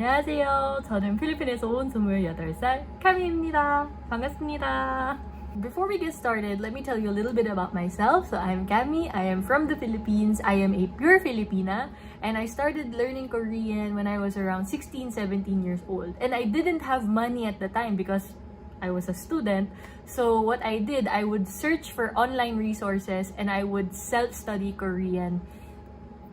안녕하세요. 저는 필리핀에서 온 28살 카미입니다. 반갑습니다. Before we get started, let me tell you a little bit about myself. So I'm Cami. I am from the Philippines. I am a pure Filipina. And I started learning Korean when I was around 16, 17 years old. And I didn't have money at the time because I was a student. So what I did, I would search for online resources and I would self-study Korean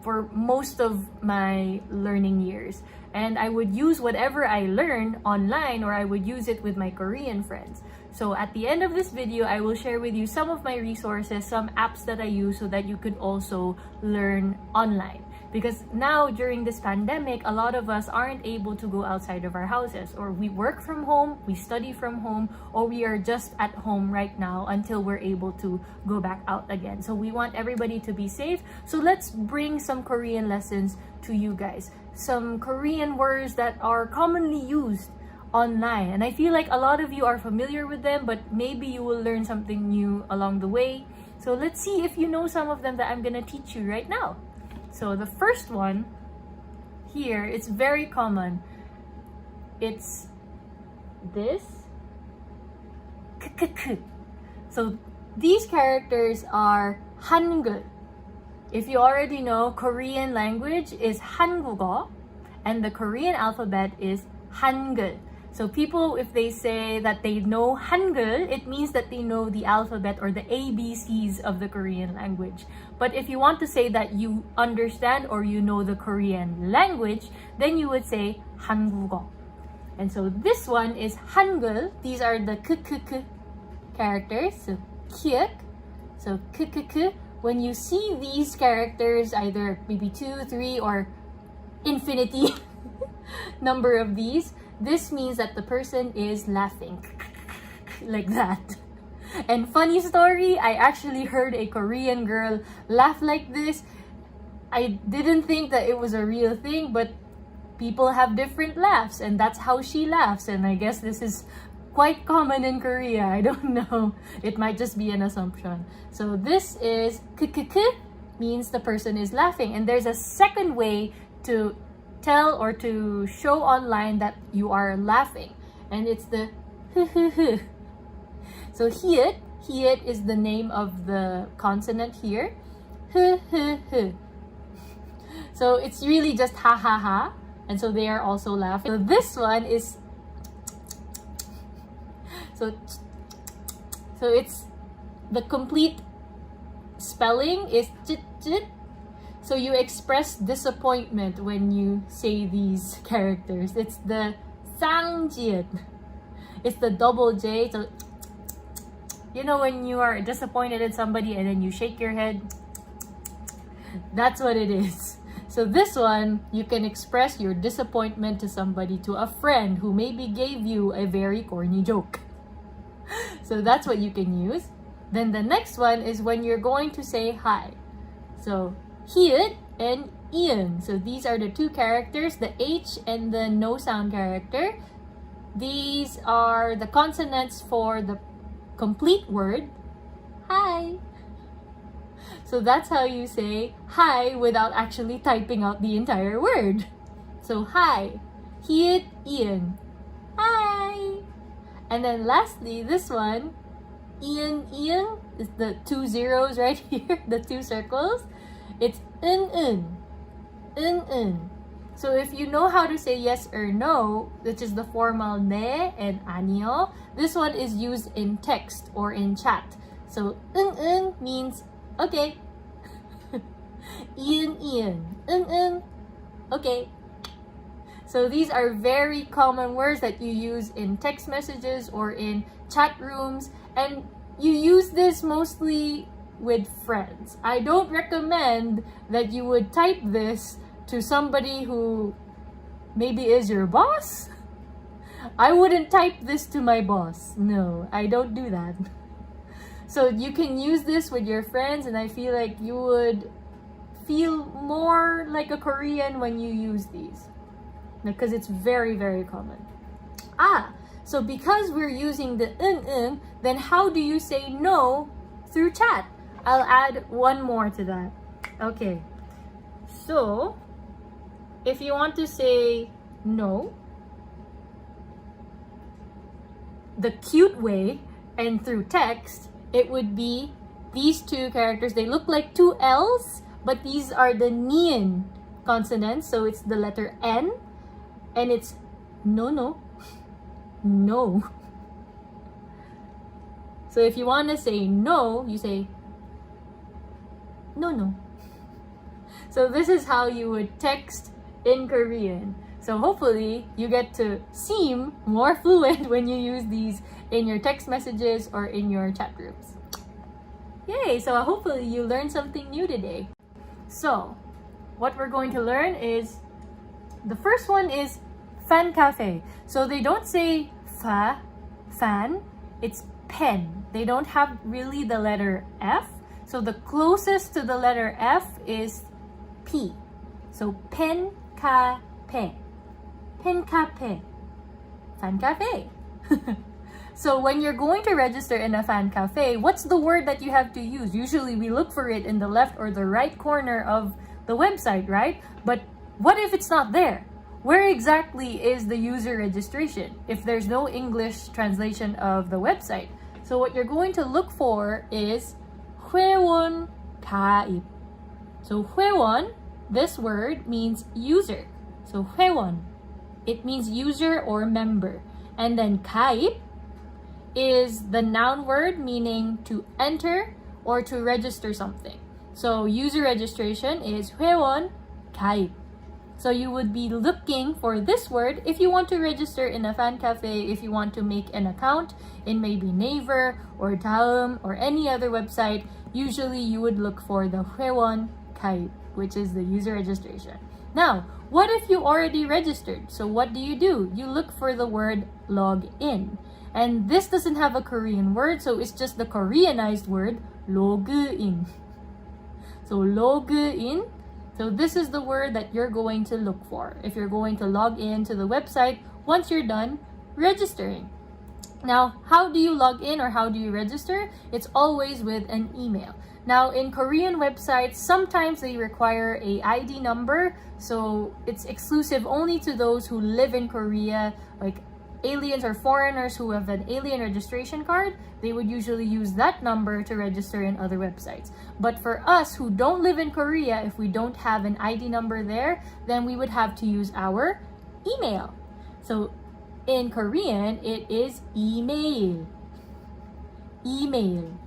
for most of my learning years. And I would use whatever I learned online, or I would use it with my Korean friends. So at the end of this video, I will share with you some of my resources, some apps that I use so that you could also learn online. Because now during this pandemic, a lot of us aren't able to go outside of our houses, or we work from home, we study from home, or we are just at home right now until we're able to go back out again. So we want everybody to be safe. So let's bring some Korean lessons to you guys. Some Korean words that are commonly used online. And I feel like a lot of you are familiar with them, but maybe you will learn something new along the way. So let's see if you know some of them that I'm gonna teach you right now. So the first one here, it's very common. It's this. So these characters are Hangul. If you already know, Korean language is 한국어 and the Korean alphabet is Hangul. So people, if they say that they know Hangul, it means that they know the alphabet or the ABCs of the Korean language. But if you want to say that you understand or you know the Korean language, then you would say 한국어. And so this one is Hangul. These are the k characters. So kiek. So k. When you see these characters, either maybe 2, 3, or infinity number of these, this means that the person is laughing like that. And funny story, I actually heard a Korean girl laugh like this. I didn't think that it was a real thing, but people have different laughs, and that's how she laughs. And I guess this is quite common in Korea. I don't know. It might just be an assumption. So this is means the person is laughing. And there's a second way to tell or to show online that you are laughing, and it's the So hiet is the name of the consonant here. So it's really just ha ha ha, and so they are also laughing. So this one is so it's the complete spelling is chit. So you express disappointment when you say these characters. It's the 쌍지읒. It's the double J. So you know when you are disappointed in somebody and then you shake your head? That's what it is. So this one, you can express your disappointment to somebody, to a friend who maybe gave you a very corny joke. So that's what you can use. Then the next one is when you're going to say hi. So hiet and ian. So these are the two characters, the H and the no sound character. These are the consonants for the complete word, hi. So that's how you say hi without actually typing out the entire word. So hi, hiet ian, hi. And then lastly, this one, ian is the 2 zeros right here, the 2 circles. It's in. So if you know how to say yes or no, which is the formal ne and 아니요, this one is used in text or in chat. So in means okay. in, okay. So these are very common words that you use in text messages or in chat rooms, and you use this mostly with friends. I don't recommend that you would type this to somebody who maybe is your boss. I wouldn't type this to my boss. No, I don't do that. So you can use this with your friends, and I feel like you would feel more like a Korean when you use these, because it's very, very common. So because we're using the in, then how do you say no through chat? I'll add one more to that. Okay, so if you want to say no. The cute way, and through text, it would be these two characters. They look like two L's, but these are the Nian consonants. So it's the letter N, and it's no, no, no. So if you want to say no, you say no, no. So this is how you would text in Korean. So hopefully you get to seem more fluent when you use these in your text messages or in your chat groups. Yay! So hopefully you learned something new today. So what we're going to learn is, the first one is fan cafe. So they don't say fan, it's pen. They don't have really the letter F. So the closest to the letter F is P. So pen cafe. Pen cafe. Fan cafe. So when you're going to register in a fan cafe, what's the word that you have to use? Usually we look for it in the left or the right corner of the website, right? But what if it's not there? Where exactly is the user registration if there's no English translation of the website? So what you're going to look for is 회원 가입. So 회원, this word means user. So 회원, it means user or member. And then 가입 is the noun word meaning to enter or to register something. So user registration is 회원 가입. So you would be looking for this word if you want to register in a fan cafe, if you want to make an account in maybe Naver or Daum or any other website. Usually you would look for the 회원 가입, which is the user registration. Now, what if you already registered? So what do? You look for the word log in. And this doesn't have a Korean word, so it's just the Koreanized word login. So login. So this is the word that you're going to look for if you're going to log in to the website once you're done registering. Now, how do you log in or how do you register? It's always with an email. Now, in Korean websites, sometimes they require a ID number, so it's exclusive only to those who live in Korea, like aliens or foreigners who have an alien registration card. They would usually use that number to register in other websites. But for us who don't live in Korea, if we don't have an ID number there, then we would have to use our email. So in Korean, it is email. Email.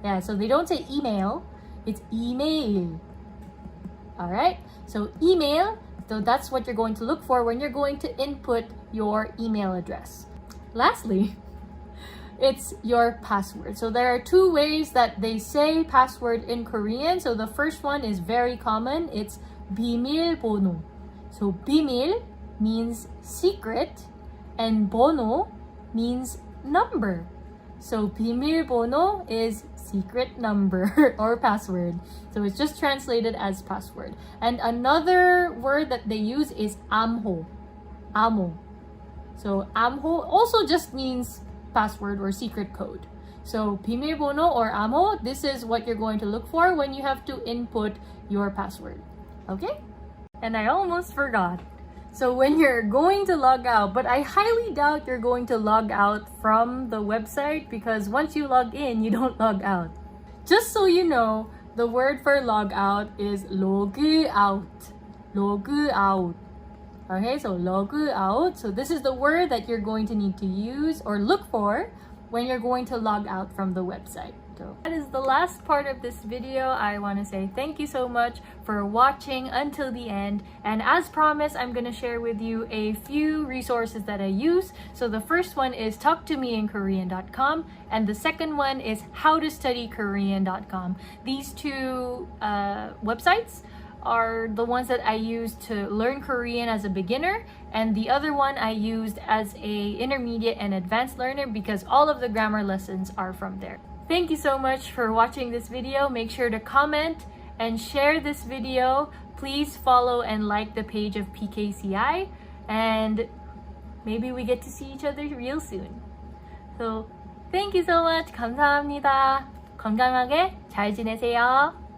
Yeah, so they don't say email, it's email. Alright, so email, so that's what you're going to look for when you're going to input your email address. Lastly, it's your password. So there are two ways that they say password in Korean. So the first one is very common. It's 비밀번호. So 비밀 means secret and 번호 means number. So 비밀번호 is secret number or password. So it's just translated as password. And another word that they use is 암호. 암호. So 암호 also just means password or secret code. So 비밀번호 or 암호, this is what you're going to look for when you have to input your password. Okay? And I almost forgot. So when you're going to log out, but I highly doubt you're going to log out from the website because once you log in, you don't log out. Just so you know, the word for log out is log out. Log out. Okay, so log out. So this is the word that you're going to need to use or look for when you're going to log out from the website. So that is the last part of this video. I want to say thank you so much for watching until the end. And as promised, I'm going to share with you a few resources that I use. So the first one is talktomeinkorean.com and the second one is howtostudykorean.com. These two websites are the ones that I used to learn Korean as a beginner, and the other one I used as a intermediate and advanced learner because all of the grammar lessons are from there. Thank you so much for watching this video. Make sure to comment and share this video. Please follow and like the page of PKCI, and maybe we get to see each other real soon. So thank you so much. 감사합니다. 건강하게 잘 지내세요.